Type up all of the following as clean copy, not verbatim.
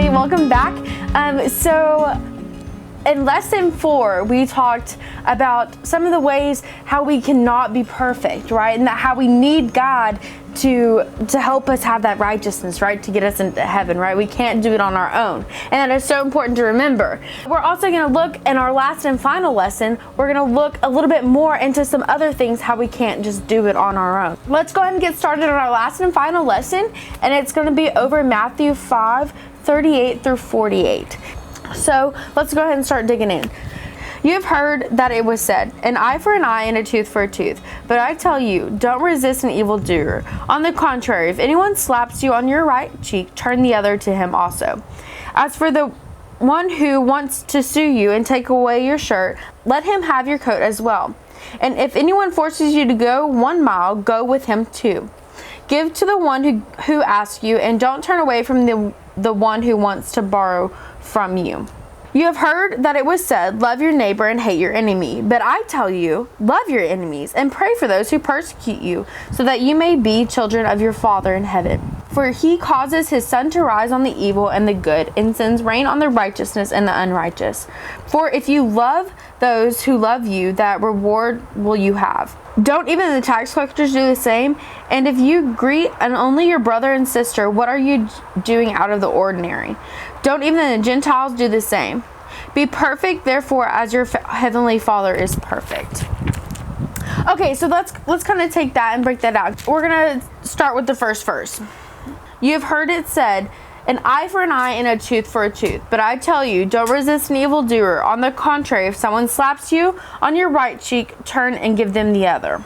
everybody, welcome back. So in lesson 4, we talked about some of the ways how we cannot be perfect, right? And that how we need God to help us have that righteousness, right? To get us into heaven, right? We can't do it on our own. And that is so important to remember. We're also going to look in our last and final lesson, we're going to look a little bit more into some other things, how we can't just do it on our own. Let's go ahead and get started on our last and final lesson. And it's going to be over Matthew 5:38 through 48. So let's go ahead and start digging in. You have heard that it was said, an eye for an eye and a tooth for a tooth. But I tell you, don't resist an evildoer. On the contrary, if anyone slaps you on your right cheek, turn the other to him also. As for the one who wants to sue you and take away your shirt, let him have your coat as well. And if anyone forces you to go 1 mile, go with him 2. Give to the one who asks you, and don't turn away from the one who wants to borrow from you. You have heard that it was said, love your neighbor and hate your enemy. But I tell you, love your enemies and pray for those who persecute you, so that you may be children of your Father in heaven. For he causes his sun to rise on the evil and the good, and sends rain on the righteousness and the unrighteous. For if you love those who love you, that reward will you have. Don't even the tax collectors do the same? And if you greet only your brother and sister, what are you doing out of the ordinary? Don't even the Gentiles do the same? Be perfect, therefore, as your heavenly Father is perfect. Okay, so let's kind of take that and break that down. We're going to start with the first verse. You have heard it said, an eye for an eye and a tooth for a tooth. But I tell you, don't resist an evildoer. On the contrary, if someone slaps you on your right cheek, turn and give them the other.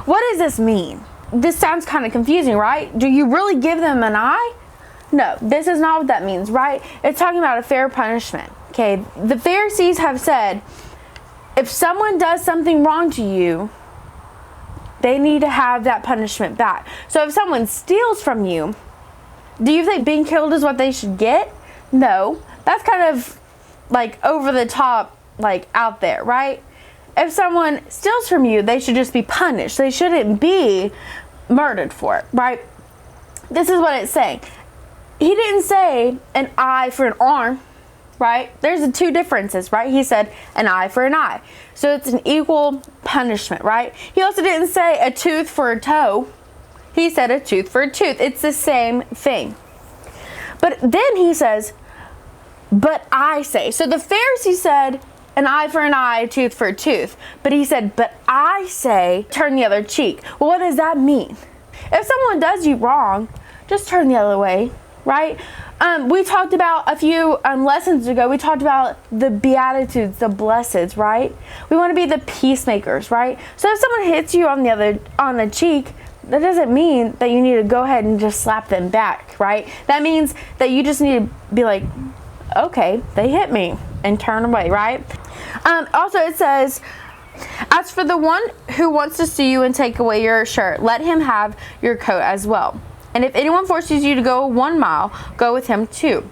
What does this mean? This sounds kind of confusing, right? Do you really give them an eye? No, this is not what that means, right? It's talking about a fair punishment. Okay, the Pharisees have said, if someone does something wrong to you, they need to have that punishment back. So if someone steals from you, do you think being killed is what they should get? No, that's kind of like over the top, like out there, right? If someone steals from you, they should just be punished. They shouldn't be murdered for it, right? This is what it's saying. He didn't say an eye for an arm, right? There's the two differences, right? He said an eye for an eye. So it's an equal punishment, right? He also didn't say a tooth for a toe. He said a tooth for a tooth. It's the same thing. But then he says, but I say. So the Pharisee said an eye for an eye, a tooth for a tooth. But he said, but I say, turn the other cheek. Well, what does that mean? If someone does you wrong, just turn the other way. Right? We talked about a few lessons ago, we talked about the Beatitudes, the blesseds, right? We want to be the peacemakers, right? So if someone hits you on the cheek, that doesn't mean that you need to go ahead and just slap them back, right? That means that you just need to be like, okay, they hit me, and turn away, right? Also, it says, as for the one who wants to sue you and take away your shirt, let him have your coat as well. And if anyone forces you to go 1 mile, go with him 2.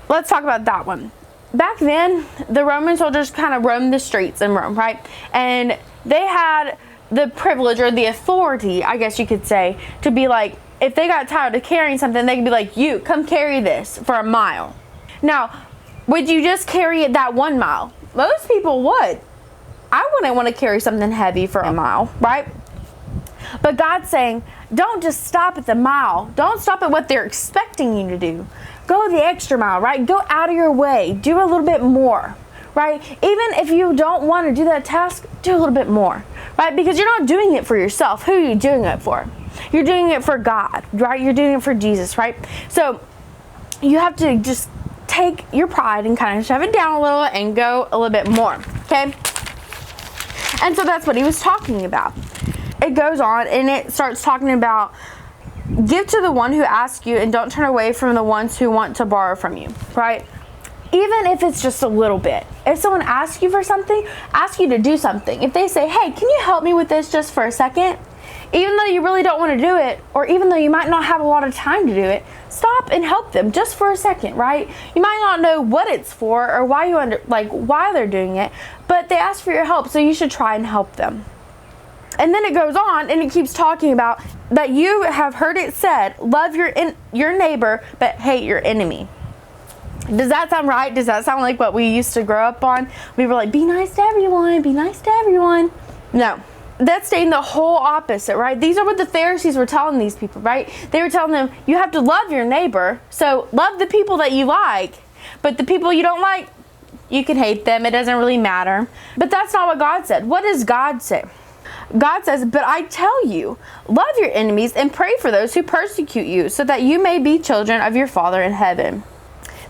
Let's talk about that one. Back then, the Roman soldiers kind of roamed the streets in Rome, right? And they had the privilege or the authority, I guess you could say, to be like, if they got tired of carrying something, they could be like, you, come carry this for 1 mile. Now, would you just carry it that 1 mile? Most people would. I wouldn't want to carry something heavy for 1 mile, right? But God's saying, don't just stop at the mile. Don't stop at what they're expecting you to do. Go the extra mile, right? Go out of your way. Do a little bit more, right? Even if you don't want to do that task, do a little bit more, right? Because you're not doing it for yourself. Who are you doing it for? You're doing it for God, right? You're doing it for Jesus, right? So you have to just take your pride and kind of shove it down a little and go a little bit more, okay? And so that's what he was talking about. It goes on and it starts talking about give to the one who asks you and don't turn away from the ones who want to borrow from you, right? Even if it's just a little bit. If someone asks you for something, ask you to do something. If they say, hey, can you help me with this just for a second? Even though you really don't want to do it, or even though you might not have a lot of time to do it, stop and help them just for a second, right? You might not know what it's for or why they're doing it, but they ask for your help, so you should try and help them. And then it goes on and it keeps talking about that you have heard it said, love your neighbor, but hate your enemy. Does that sound right? Does that sound like what we used to grow up on? We were like, be nice to everyone, be nice to everyone. No, that's saying the whole opposite, right? These are what the Pharisees were telling these people, right? They were telling them, you have to love your neighbor. So love the people that you like, but the people you don't like, you can hate them. It doesn't really matter. But that's not what God said. What does God say? God says, but I tell you, love your enemies and pray for those who persecute you, so that you may be children of your Father in heaven.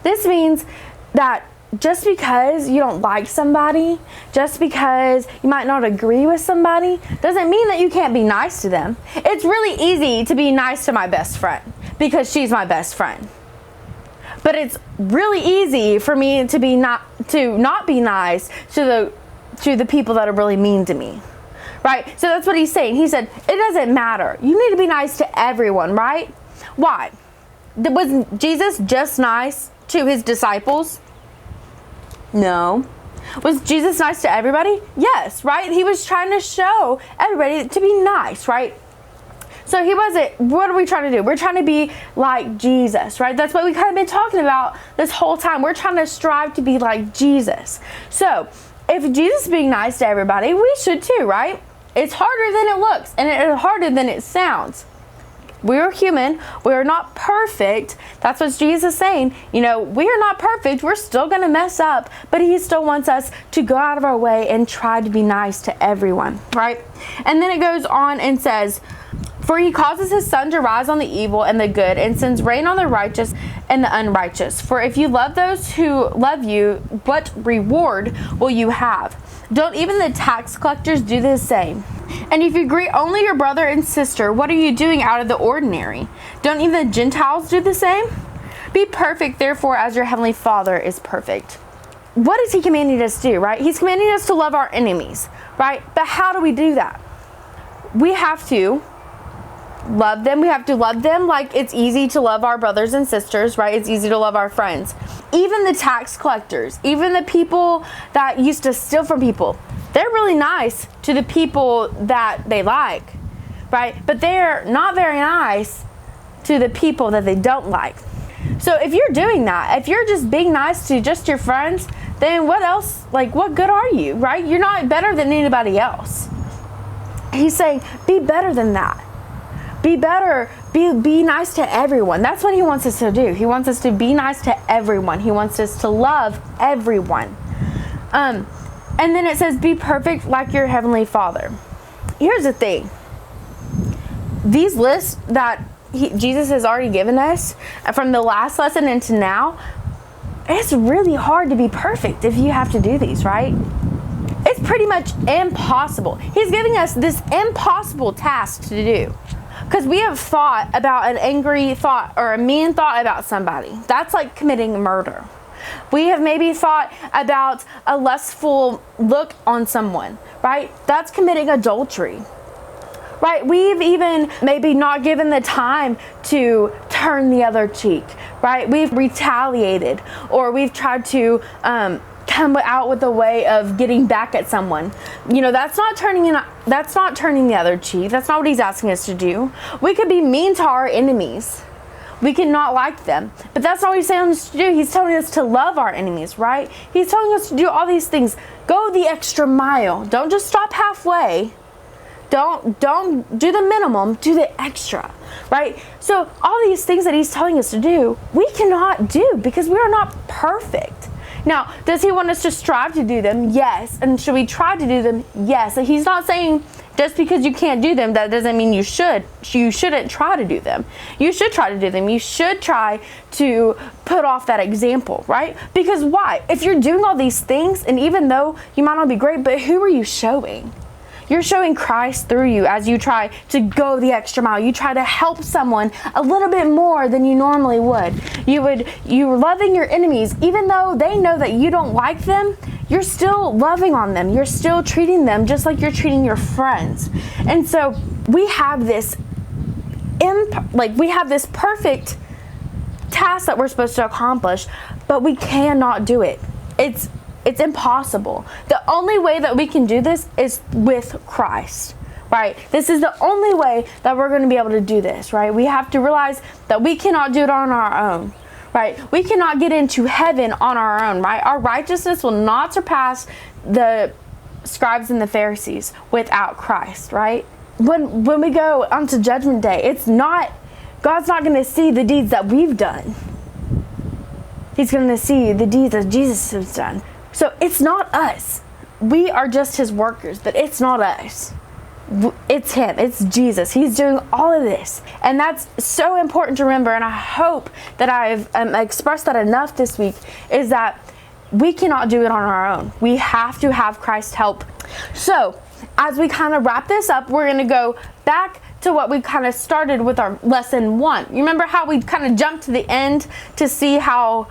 This means that just because you don't like somebody, just because you might not agree with somebody, doesn't mean that you can't be nice to them. It's really easy to be nice to my best friend because she's my best friend. But it's really easy for me to not be nice to the people that are really mean to me. Right? So that's what he's saying. He said, it doesn't matter. You need to be nice to everyone, right? Why? Was Jesus just nice to his disciples? No. Was Jesus nice to everybody? Yes, right? He was trying to show everybody to be nice, right? So he wasn't, what are we trying to do? We're trying to be like Jesus, right? That's what we kind of been talking about this whole time. We're trying to strive to be like Jesus. So if Jesus is being nice to everybody, we should too, right? It's harder than it looks, and it's harder than it sounds. We're human. We're not perfect. That's what Jesus is saying. You know, we are not perfect. We're still going to mess up, but he still wants us to go out of our way and try to be nice to everyone, right? And then it goes on and says, for he causes his sun to rise on the evil and the good, and sends rain on the righteous and the unrighteous. For if you love those who love you, what reward will you have? Don't even the tax collectors do the same? And if you greet only your brother and sister, what are you doing out of the ordinary? Don't even the Gentiles do the same? Be perfect, therefore, as your heavenly Father is perfect. What is he commanding us to do, right? He's commanding us to love our enemies, right? But how do we do that? We have to love them. We have to love them like it's easy to love our brothers and sisters, right? It's easy to love our friends. Even the tax collectors, even the people that used to steal from people, they're really nice to the people that they like, right? But they're not very nice to the people that they don't like. So if you're doing that, if you're just being nice to just your friends, then what else, like what good are you, right? You're not better than anybody else. He's saying, be better than that. Be better, be nice to everyone. That's what he wants us to do. He wants us to be nice to everyone. He wants us to love everyone. And then it says, be perfect like your heavenly Father. Here's the thing. These lists that Jesus has already given us, from the last lesson into now, it's really hard to be perfect if you have to do these, right? It's pretty much impossible. He's giving us this impossible task to do. Because we have thought about an angry thought or a mean thought about somebody. That's like committing murder. We have maybe thought about a lustful look on someone, right? That's committing adultery, right? We've even maybe not given the time to turn the other cheek, right? We've retaliated, or we've tried to come out with a way of getting back at someone. You know, that's not turning the other cheek. That's not what he's asking us to do. We could be mean to our enemies. We cannot like them. But that's not what he's telling us to do. He's telling us to love our enemies, right? He's telling us to do all these things. Go the extra mile. Don't just stop halfway. Don't do the minimum, do the extra, right? So all these things that he's telling us to do, we cannot do because we are not perfect. Now, does he want us to strive to do them? Yes. And should we try to do them? Yes. And he's not saying just because you can't do them, that doesn't mean you should. You shouldn't try to do them. You should try to do them. You should try to put off that example, right? Because why? If you're doing all these things, and even though you might not be great, but who are you showing? You're showing Christ through you as you try to go the extra mile. You try to help someone a little bit more than you normally would. You're loving your enemies, even though they know that you don't like them. You're still loving on them. You're still treating them just like you're treating your friends. And so we have this perfect task that we're supposed to accomplish, but we cannot do it. It's impossible. The only way that we can do this is with Christ, right? This is the only way that we're going to be able to do this, right? We have to realize that we cannot do it on our own, right? We cannot get into heaven on our own, right? Our righteousness will not surpass the scribes and the Pharisees without Christ, right? When we go onto Judgment Day, God's not going to see the deeds that we've done. He's going to see the deeds that Jesus has done. So it's not us. We are just his workers, but it's not us. It's him. It's Jesus. He's doing all of this. And that's so important to remember. And I hope that I've expressed that enough this week, is that we cannot do it on our own. We have to have Christ's help. So as we kind of wrap this up, we're going to go back to what we kind of started with our lesson 1. You remember how we kind of jumped to the end to see how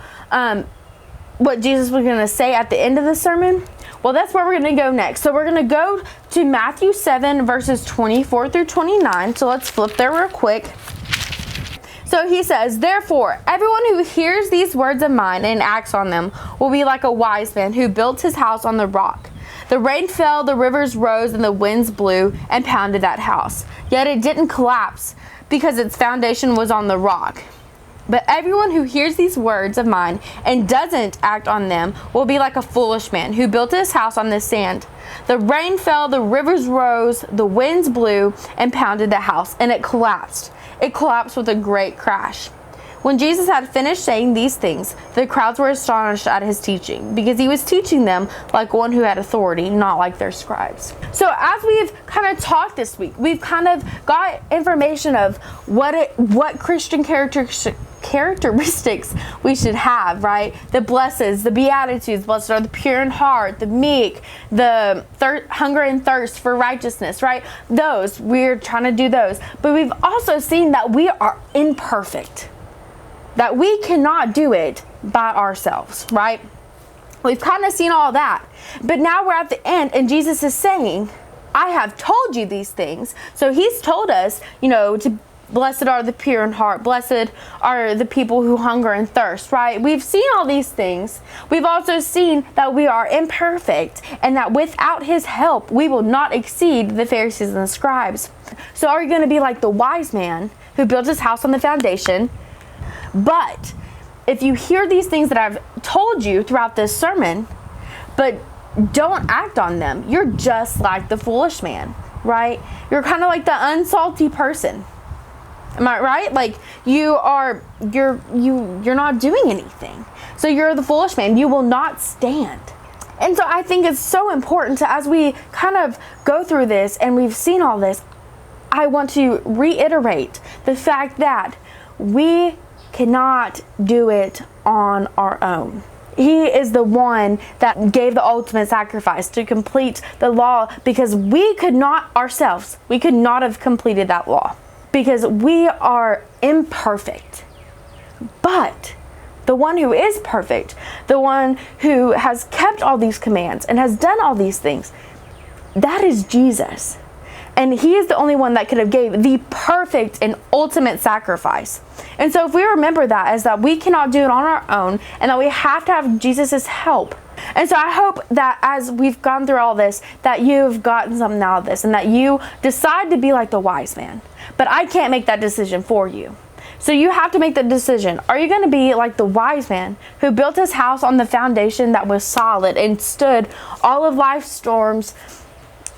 what Jesus was going to say at the end of the sermon? Well, that's where we're going to go next. So we're going to go to Matthew 7 verses 24 through 29. So let's flip there real quick. So he says, "Therefore, everyone who hears these words of mine and acts on them will be like a wise man who built his house on the rock. The rain fell, the rivers rose, and the winds blew and pounded that house. Yet it didn't collapse because its foundation was on the rock. But everyone who hears these words of mine and doesn't act on them will be like a foolish man who built his house on the sand. The rain fell, the rivers rose, the winds blew and pounded the house, and it collapsed. It collapsed with a great crash." When Jesus had finished saying these things, the crowds were astonished at his teaching, because he was teaching them like one who had authority, not like their scribes. So as we've kind of talked this week, we've kind of got information of what Christian characteristics we should have, right? The blesseds, the beatitudes, blessed are the pure in heart, the meek, the hunger and thirst for righteousness, right? Those, we're trying to do those. But we've also seen that we are imperfect, that we cannot do it by ourselves, right? We've kind of seen all that. But now we're at the end, and Jesus is saying, I have told you these things. So he's told us, to blessed are the pure in heart. Blessed are the people who hunger and thirst, right? We've seen all these things. We've also seen that we are imperfect, and that without his help, we will not exceed the Pharisees and the scribes. So are you going to be like the wise man who built his house on the foundation? But if you hear these things that I've told you throughout this sermon, but don't act on them, you're just like the foolish man, right? You're kind of like the unsalty person. Am I right? Like you're not doing anything. So you're the foolish man. You will not stand. And so I think it's so important to, as we kind of go through this and we've seen all this, I want to reiterate the fact that we cannot do it on our own. He is the one that gave the ultimate sacrifice to complete the law, because we could not ourselves, we could not have completed that law, because we are imperfect. But the one who is perfect, the one who has kept all these commands and has done all these things, that is Jesus. And he is the only one that could have gave the perfect and ultimate sacrifice. And so if we remember that, as that we cannot do it on our own, and that we have to have Jesus's help. And so I hope that as we've gone through all this, that you've gotten something out of this, and that you decide to be like the wise man. But I can't make that decision for you. So you have to make the decision. Are you going to be like the wise man who built his house on the foundation that was solid and stood all of life's storms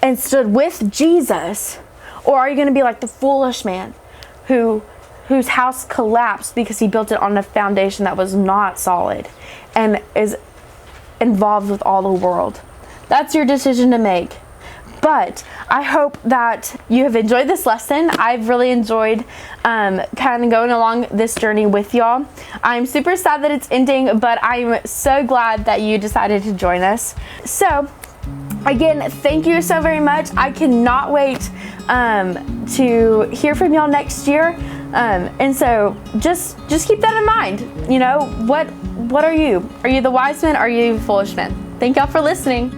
and stood with Jesus? Or are you going to be like the foolish man whose house collapsed because he built it on a foundation that was not solid and is involved with all the world? That's your decision to make. But I hope that you have enjoyed this lesson. I've really enjoyed kind of going along this journey with y'all. I'm super sad that it's ending, but I'm so glad that you decided to join us. So again, thank you so very much. I cannot wait to hear from y'all next year. And so just keep that in mind. What are you? Are you the wise man? Or are you the foolish man? Thank y'all for listening.